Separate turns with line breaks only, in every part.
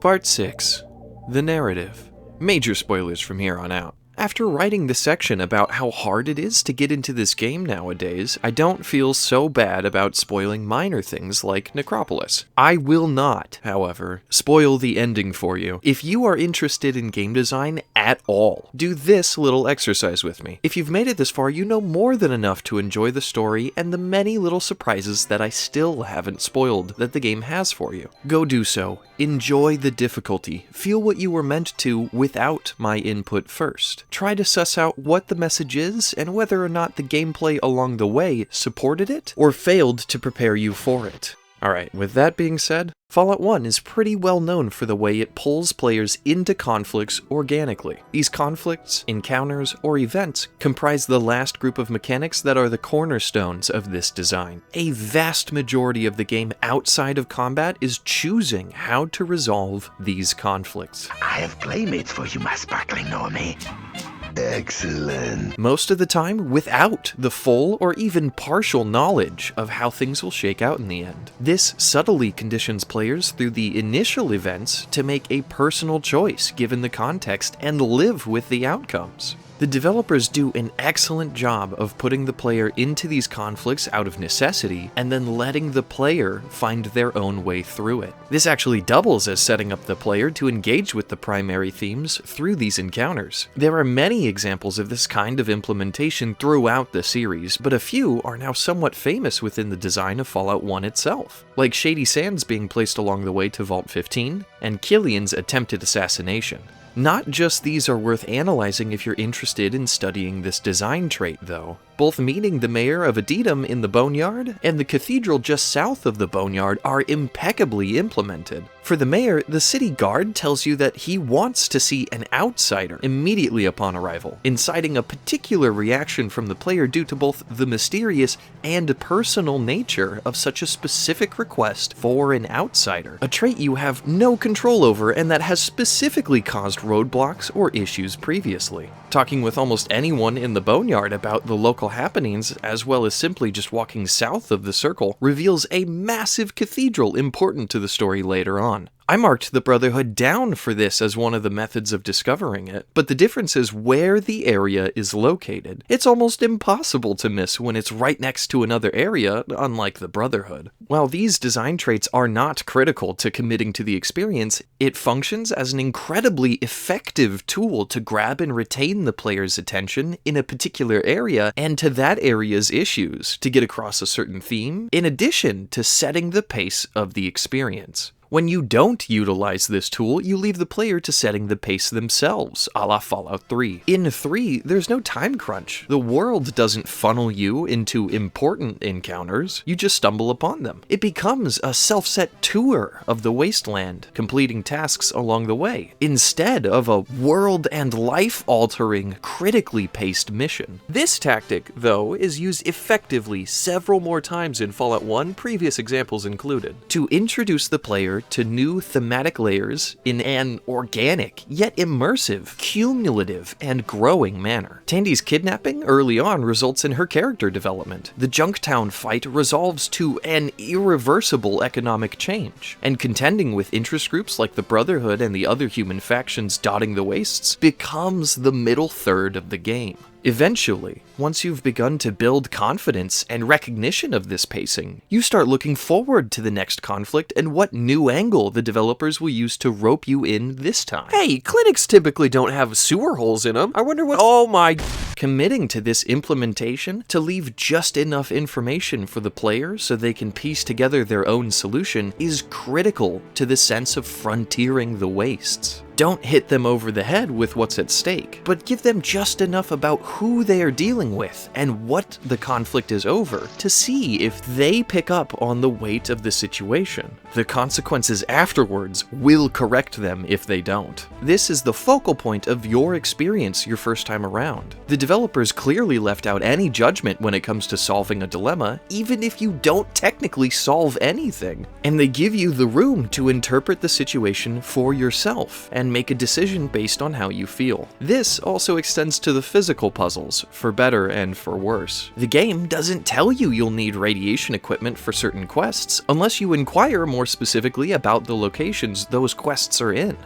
Part 6. The Narrative. Major spoilers from here on out. After writing the section about how hard it is to get into this game nowadays, I don't feel so bad about spoiling minor things like Necropolis. I will not, however, spoil the ending for you. If you are interested in game design at all, do this little exercise with me. If you've made it this far, you know more than enough to enjoy the story and the many little surprises that I still haven't spoiled that the game has for you. Go do so. Enjoy the difficulty. Feel what you were meant to without my input first. Try to suss out what the message is and whether or not the gameplay along the way supported it or failed to prepare you for it. Alright, with that being said, Fallout 1 is pretty well known for the way it pulls players into conflicts organically. These conflicts, encounters, or events comprise the last group of mechanics that are the cornerstones of this design. A vast majority of the game outside of combat is choosing how to resolve these conflicts.
I have playmates for you, my sparkling Normie. Excellent.
Most of the time without the full or even partial knowledge of how things will shake out in the end. This subtly conditions players through the initial events to make a personal choice given the context and live with the outcomes. The developers do an excellent job of putting the player into these conflicts out of necessity and then letting the player find their own way through it. This actually doubles as setting up the player to engage with the primary themes through these encounters. There are many examples of this kind of implementation throughout the series, but a few are now somewhat famous within the design of Fallout 1 itself, like Shady Sands being placed along the way to Vault 15, and Killian's attempted assassination. Not just these are worth analyzing if you're interested in studying this design trait, though. Both meeting the mayor of Adidam in the Boneyard and the cathedral just south of the Boneyard are impeccably implemented. For the mayor, the city guard tells you that he wants to see an outsider immediately upon arrival, inciting a particular reaction from the player due to both the mysterious and personal nature of such a specific request for an outsider, a trait you have no control over and that has specifically caused roadblocks or issues previously. Talking with almost anyone in the Boneyard about the local happenings, as well as simply just walking south of the circle, reveals a massive cathedral important to the story later on. I marked the Brotherhood down for this as one of the methods of discovering it, but the difference is where the area is located. It's almost impossible to miss when it's right next to another area, unlike the Brotherhood. While these design traits are not critical to committing to the experience, it functions as an incredibly effective tool to grab and retain the player's attention in a particular area and to that area's issues to get across a certain theme, in addition to setting the pace of the experience. When you don't utilize this tool, you leave the player to setting the pace themselves, a la Fallout 3. In 3, there's no time crunch. The world doesn't funnel you into important encounters, you just stumble upon them. It becomes a self-set tour of the wasteland, completing tasks along the way, instead of a world and life-altering, critically paced mission. This tactic, though, is used effectively several more times in Fallout 1, previous examples included, to introduce the player to new thematic layers in an organic, yet immersive, cumulative, and growing manner. Tandy's kidnapping early on results in her character development. The Junktown fight resolves to an irreversible economic change, and contending with interest groups like the Brotherhood and the other human factions dotting the wastes becomes the middle third of the game. Eventually, once you've begun to build confidence and recognition of this pacing, you start looking forward to the next conflict and what new angle the developers will use to rope you in this time. Hey, clinics typically don't have sewer holes in them. I wonder what— oh my— Committing to this implementation to leave just enough information for the player so they can piece together their own solution is critical to the sense of frontiering the wastes. Don't hit them over the head with what's at stake, but give them just enough about who they are dealing with and what the conflict is over to see if they pick up on the weight of the situation. The consequences afterwards will correct them if they don't. This is the focal point of your experience your first time around. The developers clearly left out any judgment when it comes to solving a dilemma, even if you don't technically solve anything, and they give you the room to interpret the situation for yourself and and make a decision based on how you feel. This also extends to the physical puzzles, for better and for worse. The game doesn't tell you you'll need radiation equipment for certain quests, unless you inquire more specifically about the locations those quests are in.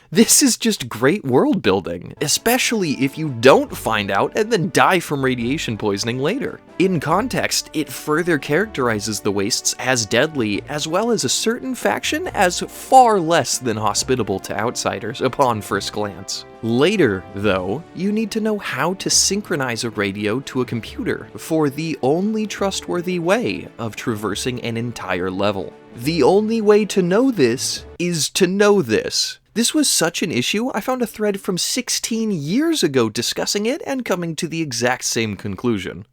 This is just great world building, especially if you don't find out and then die from radiation poisoning later. In context, it further characterizes the wastes as deadly, as well as a certain faction as far less than hospitable to outsiders upon first glance. Later, though, you need to know how to synchronize a radio to a computer for the only trustworthy way of traversing an entire level. The only way to know this is to know this. This was such an issue, I found a thread from 16 years ago discussing it and coming to the exact same conclusion.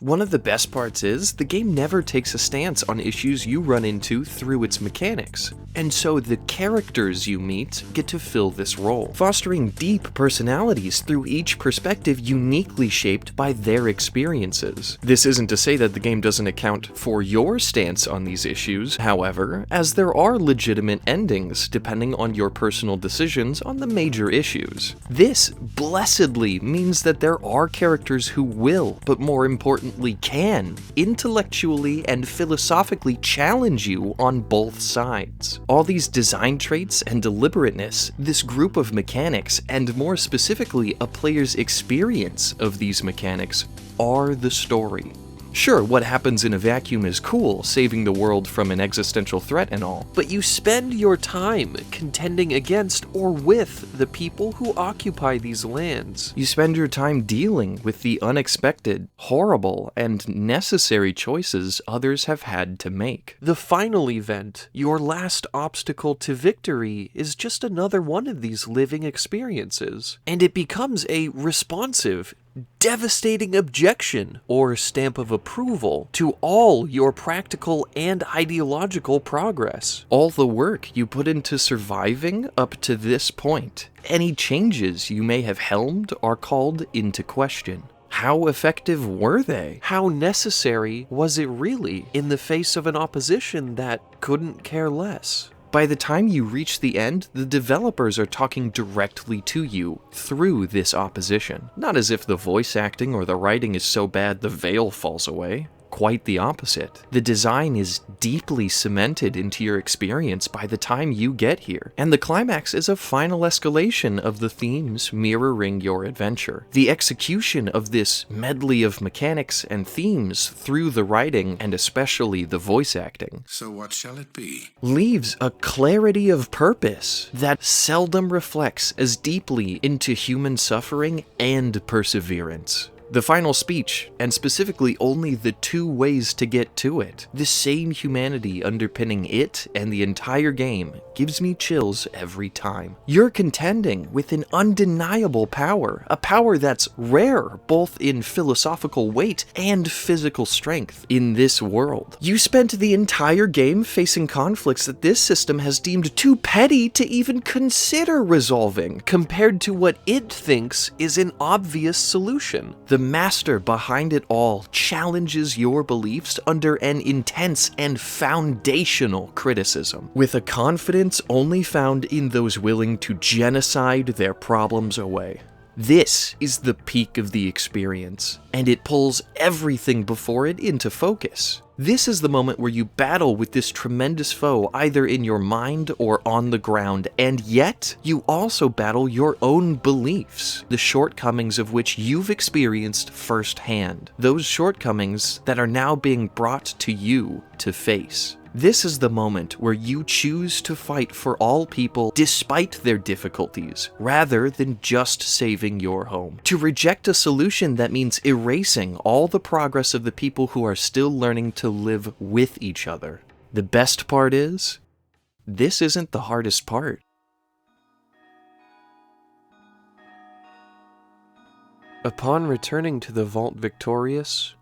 One of the best parts is, the game never takes a stance on issues you run into through its mechanics, and so the characters you meet get to fill this role, fostering deep personalities through each perspective uniquely shaped by their experiences. This isn't to say that the game doesn't account for your stance on these issues, however, as there are legitimate endings depending on your personal decisions on the major issues. This blessedly means that there are characters who will, but more importantly can, intellectually and philosophically challenge you on both sides. All these design traits and deliberateness, this group of mechanics, and more specifically a player's experience of these mechanics, are the story. Sure, what happens in a vacuum is cool, saving the world from an existential threat and all, but you spend your time contending against or with the people who occupy these lands. You spend your time dealing with the unexpected, horrible, and necessary choices others have had to make. The final event, your last obstacle to victory, is just another one of these living experiences, and it becomes a responsive, devastating objection or stamp of approval to all your practical and ideological progress. All the work you put into surviving up to this point. Any changes you may have helmed are called into question. How effective were they? How necessary was it really in the face of an opposition that couldn't care less? By the time you reach the end, the developers are talking directly to you through this opposition. Not as if the voice acting or the writing is so bad the veil falls away. Quite the opposite. The design is deeply cemented into your experience by the time you get here, and the climax is a final escalation of the themes mirroring your adventure. The execution of this medley of mechanics and themes through the writing, and especially the voice acting,
so what shall it be?
Leaves a clarity of purpose that seldom reflects as deeply into human suffering and perseverance. The final speech, and specifically only the two ways to get to it, the same humanity underpinning it and the entire game, gives me chills every time. You're contending with an undeniable power, a power that's rare both in philosophical weight and physical strength in this world. You spent the entire game facing conflicts that this system has deemed too petty to even consider resolving, compared to what it thinks is an obvious solution. The master behind it all challenges your beliefs under an intense and foundational criticism, with a confidence only found in those willing to genocide their problems away. This is the peak of the experience, and it pulls everything before it into focus. This is the moment where you battle with this tremendous foe either in your mind or on the ground, and yet you also battle your own beliefs, the shortcomings of which you've experienced firsthand. Those shortcomings that are now being brought to you to face. This is the moment where you choose to fight for all people despite their difficulties, rather than just saving your home. To reject a solution that means erasing all the progress of the people who are still learning to live with each other. The best part is, this isn't the hardest part. Upon returning to the vault victorious,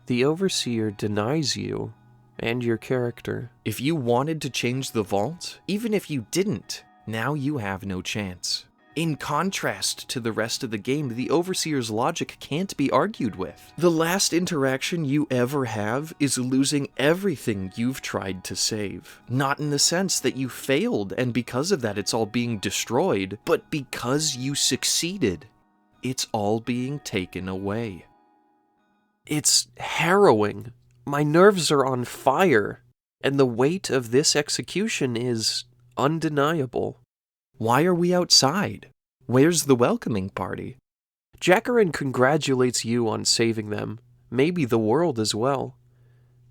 the Overseer denies you and your character. If you wanted to change the vault, even if you didn't, now you have no chance. In contrast to the rest of the game, the Overseer's logic can't be argued with. The last interaction you ever have is losing everything you've tried to save. Not in the sense that you failed and because of that it's all being destroyed, but because you succeeded. It's all being taken away. It's harrowing. My nerves are on fire, and the weight of this execution is undeniable. Why are we outside? Where's the welcoming party? Jackarin congratulates you on saving them, maybe the world as well.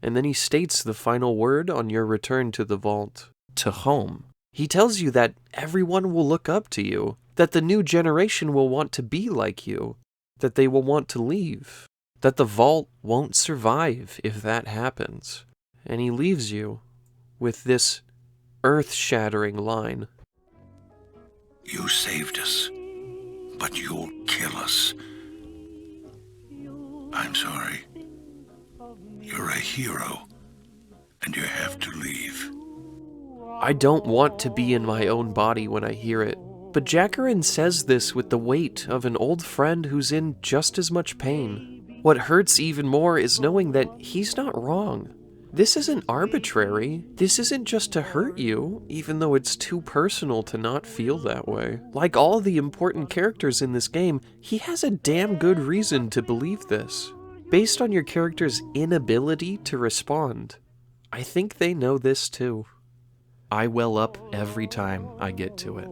And then he states the final word on your return to the vault, to home. He tells you that everyone will look up to you, that the new generation will want to be like you, that they will want to leave, that the vault won't survive if that happens. And he leaves you with this earth-shattering line.
You saved us, but you'll kill us. I'm sorry. You're a hero, and you have to leave.
I don't want to be in my own body when I hear it, but Jackarin says this with the weight of an old friend who's in just as much pain. What hurts even more is knowing that he's not wrong. This isn't arbitrary. This isn't just to hurt you, even though it's too personal to not feel that way. Like all the important characters in this game, he has a damn good reason to believe this. Based on your character's inability to respond, I think they know this too. I well up every time I get to it.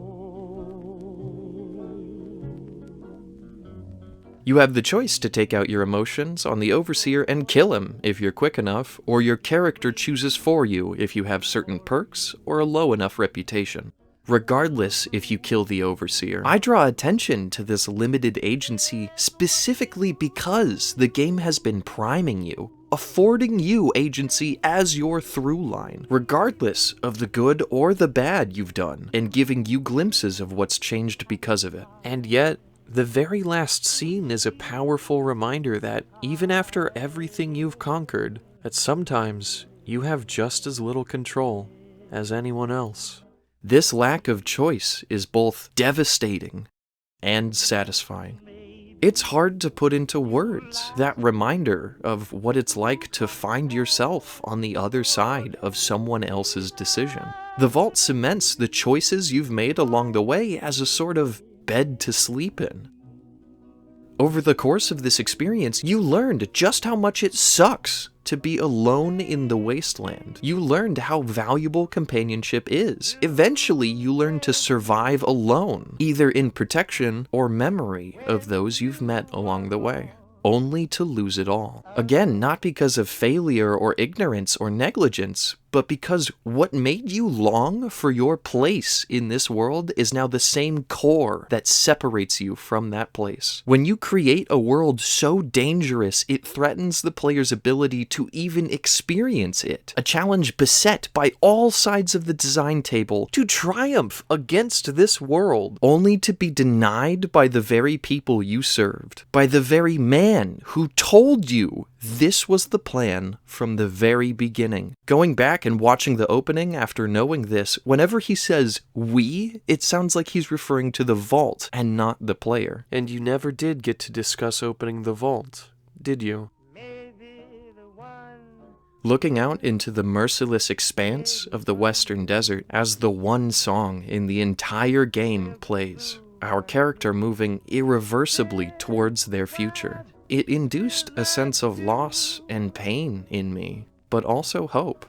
You have the choice to take out your emotions on the Overseer and kill him if you're quick enough, or your character chooses for you if you have certain perks or a low enough reputation. Regardless if you kill the Overseer, I draw attention to this limited agency specifically because the game has been priming you, affording you agency as your through line, regardless of the good or the bad you've done, and giving you glimpses of what's changed because of it. And yet, the very last scene is a powerful reminder that even after everything you've conquered, that sometimes you have just as little control as anyone else. This lack of choice is both devastating and satisfying. It's hard to put into words, that reminder of what it's like to find yourself on the other side of someone else's decision. The vault cements the choices you've made along the way as a sort of bed to sleep in. Over the course of this experience, you learned just how much it sucks to be alone in the wasteland. You learned how valuable companionship is. Eventually, you learn to survive alone, either in protection or memory of those you've met along the way, only to lose it all. Again, not because of failure or ignorance or negligence, but because what made you long for your place in this world is now the same core that separates you from that place. When you create a world so dangerous it threatens the player's ability to even experience it, a challenge beset by all sides of the design table to triumph against this world, only to be denied by the very people you served, by the very man who told you this was the plan from the very beginning. Going back and watching the opening after knowing this, whenever he says we, it sounds like he's referring to the vault and not the player. And you never did get to discuss opening the vault, did you? Looking out into the merciless expanse of the Western Desert as the one song in the entire game plays, our character moving irreversibly towards their future. It induced a sense of loss and pain in me, but also hope.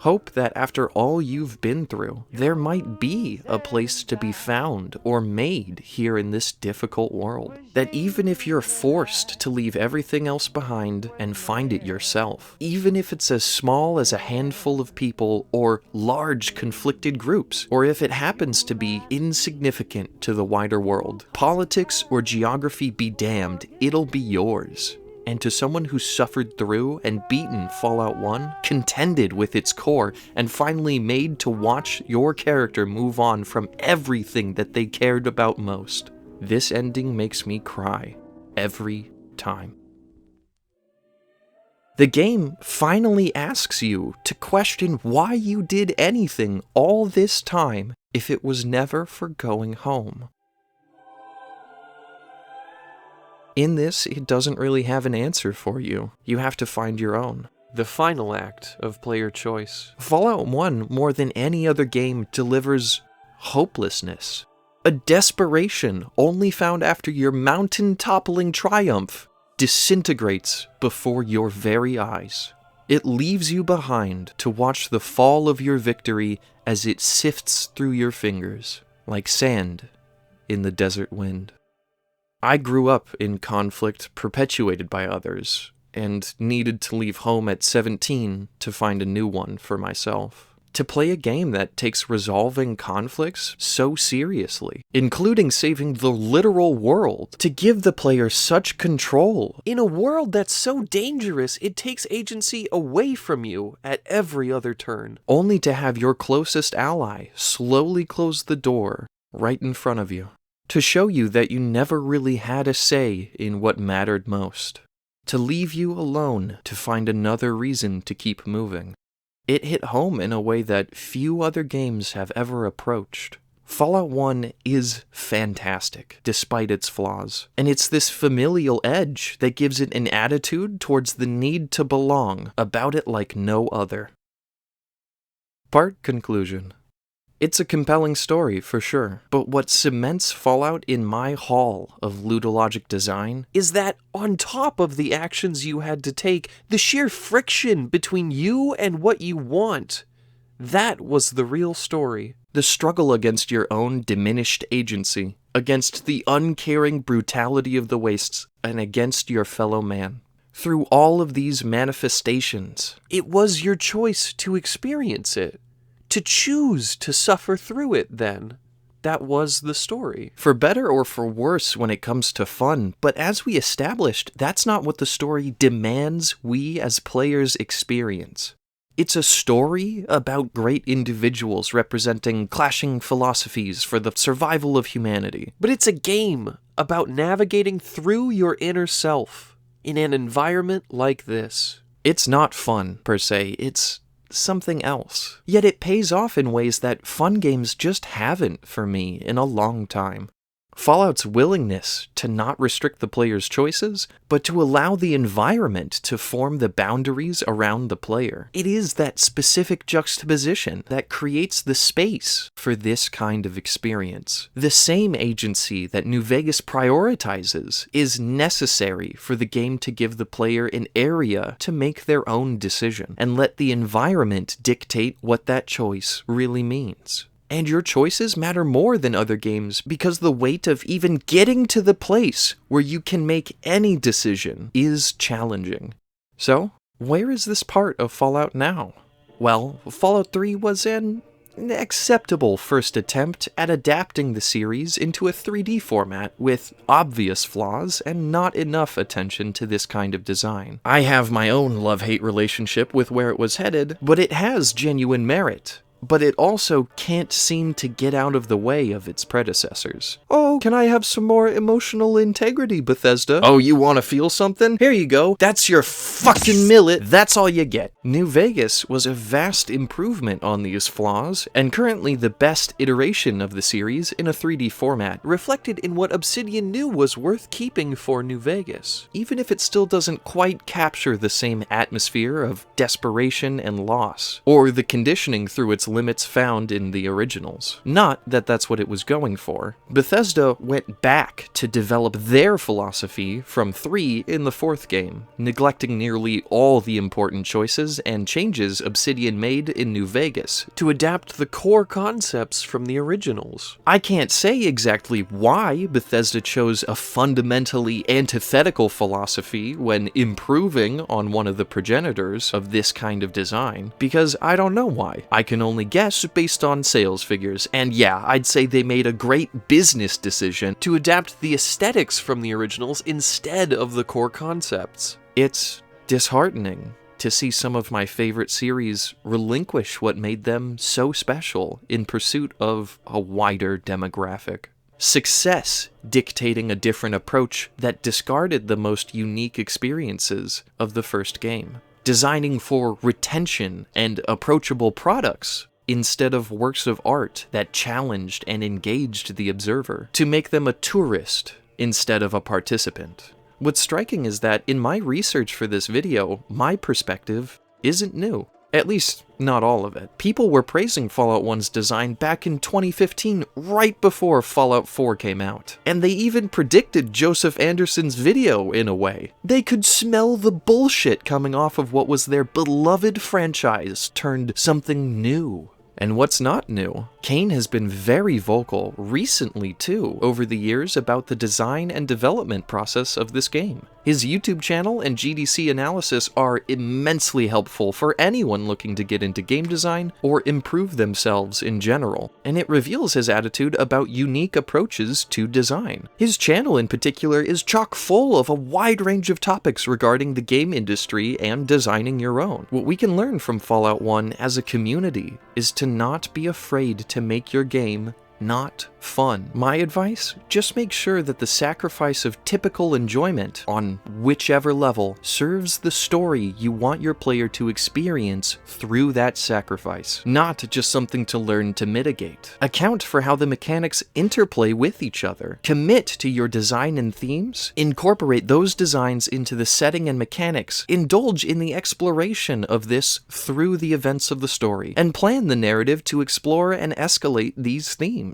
Hope that after all you've been through, there might be a place to be found or made here in this difficult world. That even if you're forced to leave everything else behind and find it yourself, even if it's as small as a handful of people or large conflicted groups, or if it happens to be insignificant to the wider world, politics or geography be damned, it'll be yours. And to someone who suffered through and beaten Fallout 1, contended with its core, and finally made to watch your character move on from everything that they cared about most, this ending makes me cry every time. The game finally asks you to question why you did anything all this time if it was never for going home. In this, it doesn't really have an answer for you. You have to find your own. The final act of player choice. Fallout 1, more than any other game, delivers hopelessness. A desperation only found after your mountain-toppling triumph disintegrates before your very eyes. It leaves you behind to watch the fall of your victory as it sifts through your fingers, like sand in the desert wind. I grew up in conflict perpetuated by others, and needed to leave home at 17 to find a new one for myself. To play a game that takes resolving conflicts so seriously, including saving the literal world, to give the player such control in a world that's so dangerous it takes agency away from you at every other turn, only to have your closest ally slowly close the door right in front of you, to show you that you never really had a say in what mattered most, to leave you alone to find another reason to keep moving. It hit home in a way that few other games have ever approached. Fallout 1 is fantastic, despite its flaws, and it's this familial edge that gives it an attitude towards the need to belong about it like no other. Part conclusion. It's a compelling story, for sure, but what cements Fallout in my hall of ludologic design is that on top of the actions you had to take, the sheer friction between you and what you want, that was the real story. The struggle against your own diminished agency, against the uncaring brutality of the wastes, and against your fellow man. Through all of these manifestations, it was your choice to experience it. To choose to suffer through it, then. That was the story. For better or for worse when it comes to fun, but as we established, that's not what the story demands we as players experience. It's a story about great individuals representing clashing philosophies for the survival of humanity. But it's a game about navigating through your inner self in an environment like this. It's not fun, per se. It's something else. Yet it pays off in ways that fun games just haven't for me in a long time. Fallout's willingness to not restrict the player's choices, but to allow the environment to form the boundaries around the player. It is that specific juxtaposition that creates the space for this kind of experience. The same agency that New Vegas prioritizes is necessary for the game to give the player an area to make their own decision, and let the environment dictate what that choice really means. And your choices matter more than other games because the weight of even getting to the place where you can make any decision is challenging. So, where is this part of Fallout now? Well, Fallout 3 was an acceptable first attempt at adapting the series into a 3D format with obvious flaws and not enough attention to this kind of design. I have my own love-hate relationship with where it was headed, but it has genuine merit. But it also can't seem to get out of the way of its predecessors. Oh, can I have some more emotional integrity, Bethesda? Oh, you want to feel something? Here you go. That's your fucking millet. That's all you get. New Vegas was a vast improvement on these flaws, and currently the best iteration of the series in a 3D format, reflected in what Obsidian knew was worth keeping for New Vegas, even if it still doesn't quite capture the same atmosphere of desperation and loss, or the conditioning through its limits found in the originals. Not that that's what it was going for. Bethesda went back to develop their philosophy from 3 in the 4th game, neglecting nearly all the important choices and changes Obsidian made in New Vegas to adapt the core concepts from the originals. I can't say exactly why Bethesda chose a fundamentally antithetical philosophy when improving on one of the progenitors of this kind of design, because I don't know why. I can only guess based on sales figures, and yeah, I'd say they made a great business decision to adapt the aesthetics from the originals instead of the core concepts. It's disheartening to see some of my favorite series relinquish what made them so special in pursuit of a wider demographic. Success dictating a different approach that discarded the most unique experiences of the first game. designing for retention and approachable products, instead of works of art that challenged and engaged the observer, to make them a tourist instead of a participant. What's striking is that in my research for this video, my perspective isn't new. At least, not all of it. People were praising Fallout 1's design back in 2015, right before Fallout 4 came out. And they even predicted Joseph Anderson's video in a way. They could smell the bullshit coming off of what was their beloved franchise turned something new. And what's not new? Cain has been very vocal, recently too, over the years about the design and development process of this game. His YouTube channel and GDC analysis are immensely helpful for anyone looking to get into game design or improve themselves in general, and it reveals his attitude about unique approaches to design. His channel in particular is chock full of a wide range of topics regarding the game industry and designing your own. What we can learn from Fallout 1 as a community is to not be afraid to make your game not fun. My advice? Just make sure that the sacrifice of typical enjoyment, on whichever level, serves the story you want your player to experience through that sacrifice, not just something to learn to mitigate. Account for how the mechanics interplay with each other. Commit to your design and themes. Incorporate those designs into the setting and mechanics. Indulge in the exploration of this through the events of the story, and plan the narrative to explore and escalate these themes.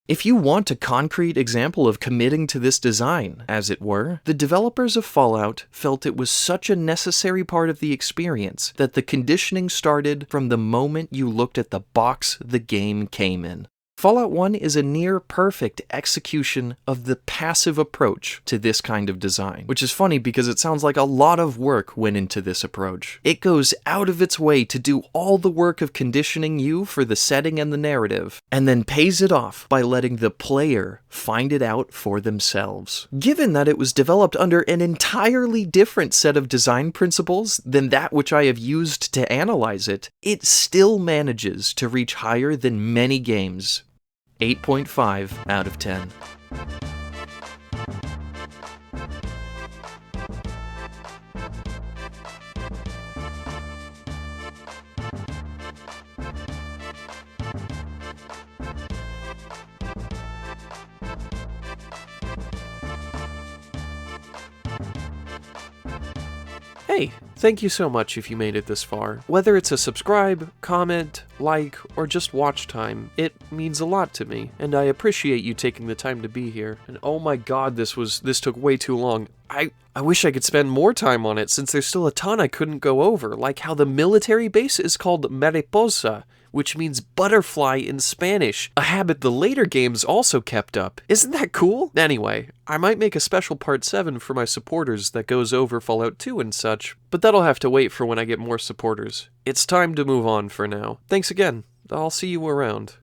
If you want a concrete example of committing to this design, as it were, the developers of Fallout felt it was such a necessary part of the experience that the conditioning started from the moment you looked at the box the game came in. Fallout 1 is a near-perfect execution of the passive approach to this kind of design, which is funny because it sounds like a lot of work went into this approach. It goes out of its way to do all the work of conditioning you for the setting and the narrative, and then pays it off by letting the player find it out for themselves. Given that it was developed under an entirely different set of design principles than that which I have used to analyze it, it still manages to reach higher than many games. 8.5 out of 10. Hey, thank you so much if you made it this far. Whether it's a subscribe, comment, like, or just watch time, it means a lot to me, and I appreciate you taking the time to be here. And oh my god, this took way too long. I wish I could spend more time on it, since there's still a ton I couldn't go over, like how the military base is called Mariposa, which means butterfly in Spanish, a habit the later games also kept up. Isn't that cool? Anyway, I might make a special part 7 for my supporters that goes over Fallout 2 and such, but that'll have to wait for when I get more supporters. It's time to move on for now. Thanks again. I'll see you around.